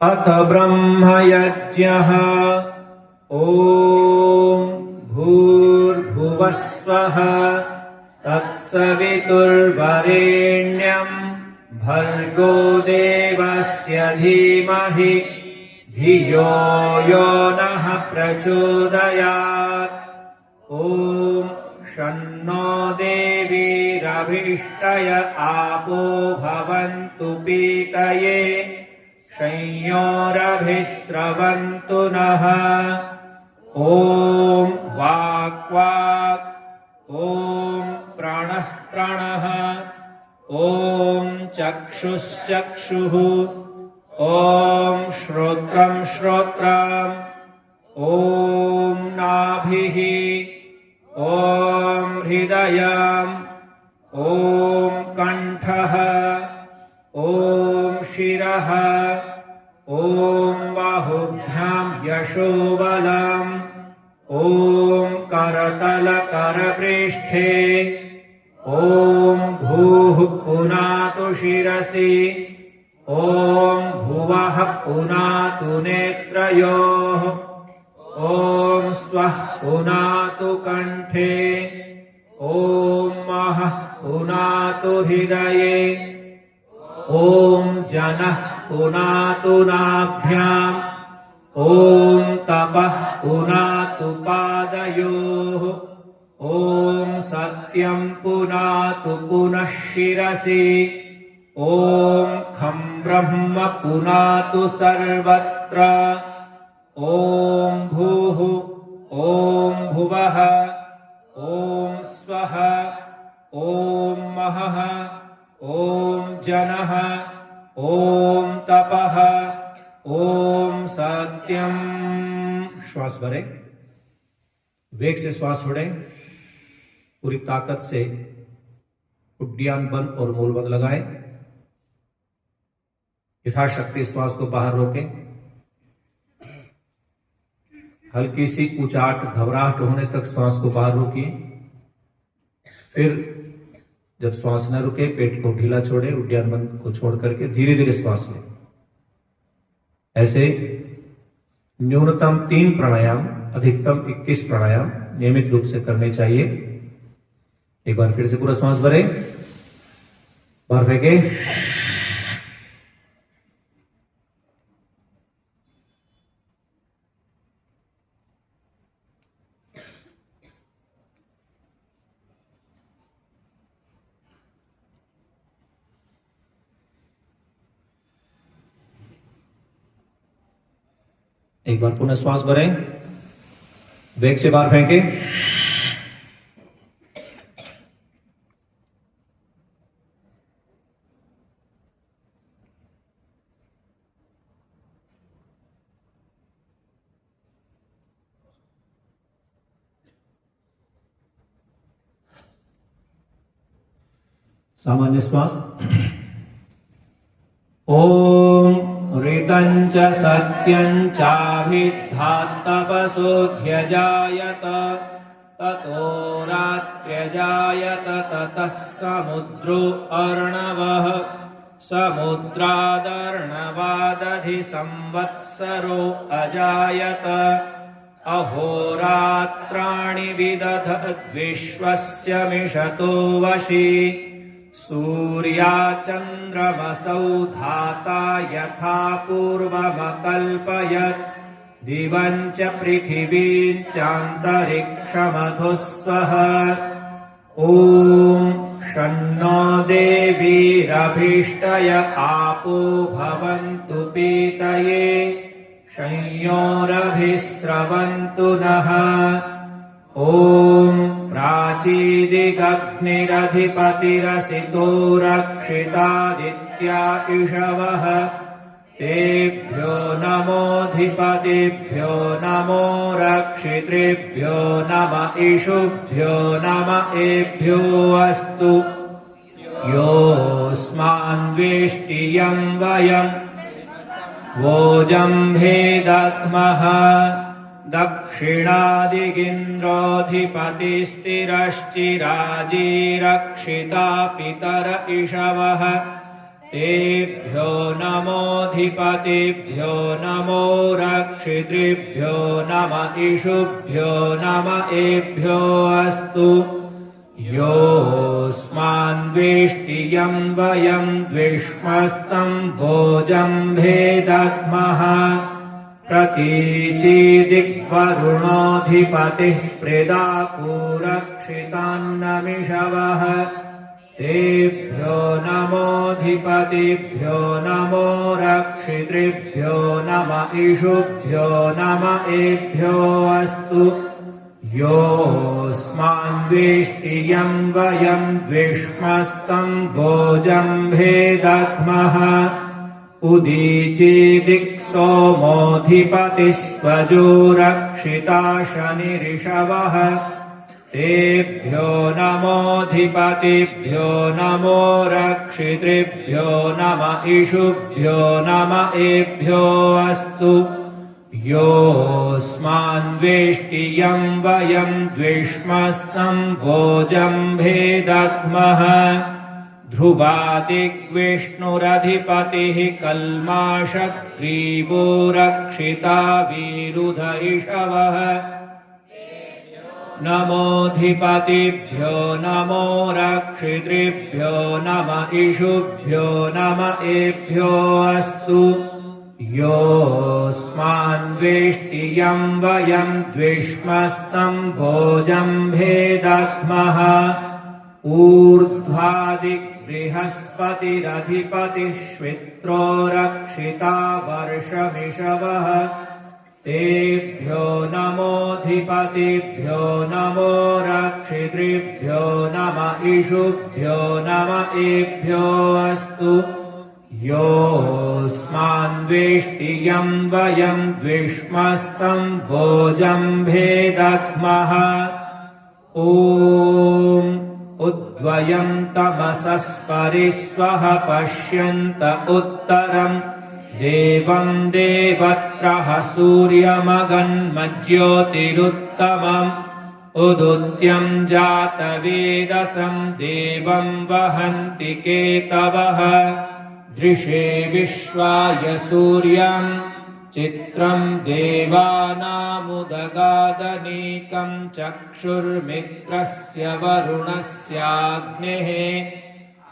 अथ ब्रह्मयज्ञः। ॐ भूर्भुवस्वः तत्सवितुर्वरेण्यं भर्गो देवस्य धीमहि धियो यो नः प्रचोदयात्। ॐ शन्नो देवीरभिष्टय आपो भवन्तु पीतये संयोरभिस्रवन्तु नः। ॐ वाक् वाक्, ॐ प्राणः प्राणः, ॐ चक्षुश्चक्षुः, ॐ श्रोत्रं श्रोत्रम्, ॐ नाभिः, ॐ हृदयम्, ॐ कण्ठः, ॐ शिरः, ॐ बाहुभ्यां यशोबलम्, ॐ करतलकरपृष्ठे, ॐ भूः पुनातु शिरसि, ॐ भुवः पुनातु नेत्रयोः, ॐ स्वः पुनातु कण्ठे, ॐ महः पुनातु हृदये, ॐ जनः पुनातु नाभ्याम्, ॐ तपः पुनातु पादयोः, ॐ सत्यं पुनातु पुनः शिरसि, ॐ खं ब्रह्म पुनातु सर्वत्र, ॐ भूः, ॐ भुवः, ॐ स्वः, ॐ महः, ॐ जनः, ॐ तपः, ॐ सत्यं। श्वास भरें, वेग से श्वास छोड़ें, पूरी ताकत से उड्डयन बंद और मूल बंद लगाएं। यथाशक्ति श्वास को बाहर रोकें। हल्की सी ऊंचाहट घबराहट होने तक श्वास को बाहर रोकिए। फिर जब श्वास न रुके पेट को ढीला छोड़े, उड्डयन बंद को छोड़ करके धीरे धीरे श्वास लें। ऐसे न्यूनतम 3 प्राणायाम, अधिकतम 21 प्राणायाम नियमित रूप से करने चाहिए। एक बार फिर से पूरा श्वास भरें, बाहर फेंके, एक बार पुनः श्वास भरें, वेग से बाहर फेंके, सामान्य श्वास। ओम ऋतं च सत्यं चाभिद्धात्तपसोऽध्यजायत ततो रात्र्यजायत ततः समुद्रो अर्णवः समुद्रादर्णवादधि संवत्सरो अजायत अहोरात्राणि विदधद्विश्वस्य मिषतो वशी सूर्याचन्द्रमसौ धाता यथा पूर्वमकल्पयत् दिवं च पृथिवीं चान्तरिक्षमधुस्वः। ॐ शन्नो देवीरभिष्टय आपो भवन्तु पीतये संयोरभिस्रवन्तु नः। ॐ प्राचीदिगग्निरधिपतिरसितो रक्षितादित्या इषवः तेभ्यो नमोऽधिपतिभ्यो नमो रक्षितृभ्यो नम इषुभ्यो नम एभ्यो अस्तु। योऽस्मान्वेष्टियं वयं वोजम्भे दद्मः दक्षिणादिगिन्द्रोऽधिपतिस्थिरश्चिराजीरक्षिता पितर इषवः तेभ्यो नमोऽधिपतिभ्यो नमोऽधिपतिभ्यो नमो रक्षितृभ्यो नम इषुभ्यो नम एभ्यो अस्तु योऽस्मान् द्वेष्टियं वयं द्विष्मस्तं भोजम्भे दद्मः प्रतीचीदिग्वरुणोऽधिपतिः प्रेदापूरक्षितान्नमिषवः तेभ्यो नमोऽधिपतिभ्यो नमो रक्षितृभ्यो नम इषुभ्यो नम एभ्यो अस्तु योऽस्मान् द्वेष्टियं वयं द्विष्मस्तं भोजम्भे दद्मः उदीचीदिक्सोमोऽधिपतिः स्वजो रक्षिता शनिरिषवः तेभ्यो नमोऽधिपतिभ्यो नमो रक्षितृभ्यो नम इषुभ्यो नम एभ्यो अस्तु योऽस्मान् द्वेष्टियं वयं द्विष्मस्तं भोजम्भे दद्मः ध्रुवादिग्विष्णुरधिपतिः कल्माषग्रीवो रक्षिता वीरुध इषवः नमोऽधिपतिभ्यो नमो रक्षितृभ्यो नम इषुभ्यो नम एभ्यो अस्तु योऽस्मान् द्वेष्टियं वयं द्विष्मस्तं भोजम्भे दद्मः ऊर्ध्वादिबृहस्पतिरधिपतिः श्वित्रो रक्षिता वर्षमिषवः तेभ्यो नमोऽधिपतिभ्यो नमो रक्षितृभ्यो नम इषुभ्यो नम एभ्यो अस्तु योऽस्मान् द्वेष्टियं वयं द्विष्मस्तं भोजम्भे दद्मः ॐ उद्वयं तमसस्परिस्वः पश्यन्त उत्तरम् देवं देवत्रः सूर्यमगन्मज्योतिरुत्तमम् उदुत्यं जातवेदसं देवं वहन्ति केतवः दृशे विश्वाय सूर्यं चित्रं देवानामुदगादनीकं चक्षुर्मित्रस्य वरुणस्याग्नेः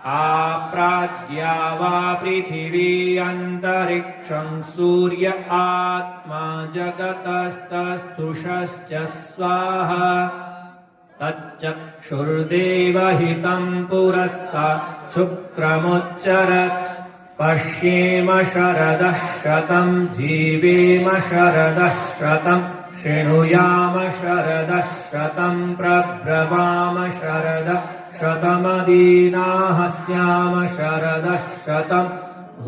आप्राद्या वा पृथिवी अन्तरिक्षं सूर्य आत्मा जगतस्तस्थुषश्च स्वाहा तच्चक्षुर्देवहितं पुरस्तात् शुक्रमुच्चरत् पश्येम शरदः शतं जीवेम शरदः शतं शृणुयाम शरदः शतं प्रब्रवाम शरदः शतमदीनाः स्याम शरदः शतं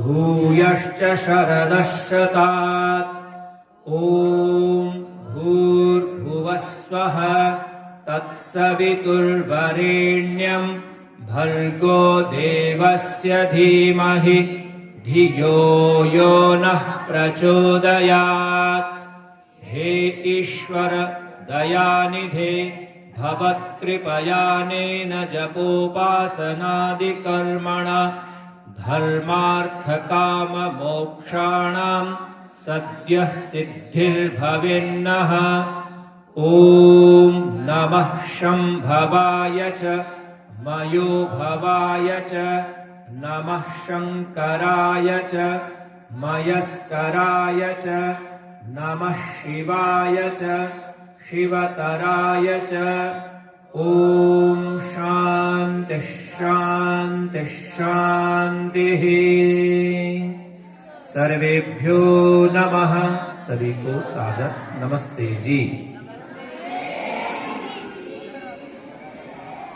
भूयश्च शरदः शतात् ॐ भूर्भुवः स्वः तत्सवितुर्वरेण्यं भर्गो देवस्य धीमहि धियो यो नः प्रचोदयात् हे ईश्वर दयानिधे भवत्कृपयानेन जपोपासनादिकर्मण धर्मार्थकाममोक्षाणां सद्यः सिद्धिर्भवेन्नः ॐ नमः शम्भवाय च मयोभवाय च नमः शङ्कराय च मयस्कराय च नमः शिवाय च शिवतराय च ॐ शान्तिः शान्तिः शान्तिः सर्वेभ्यो नमः। सभी को सादर नमस्ते जी।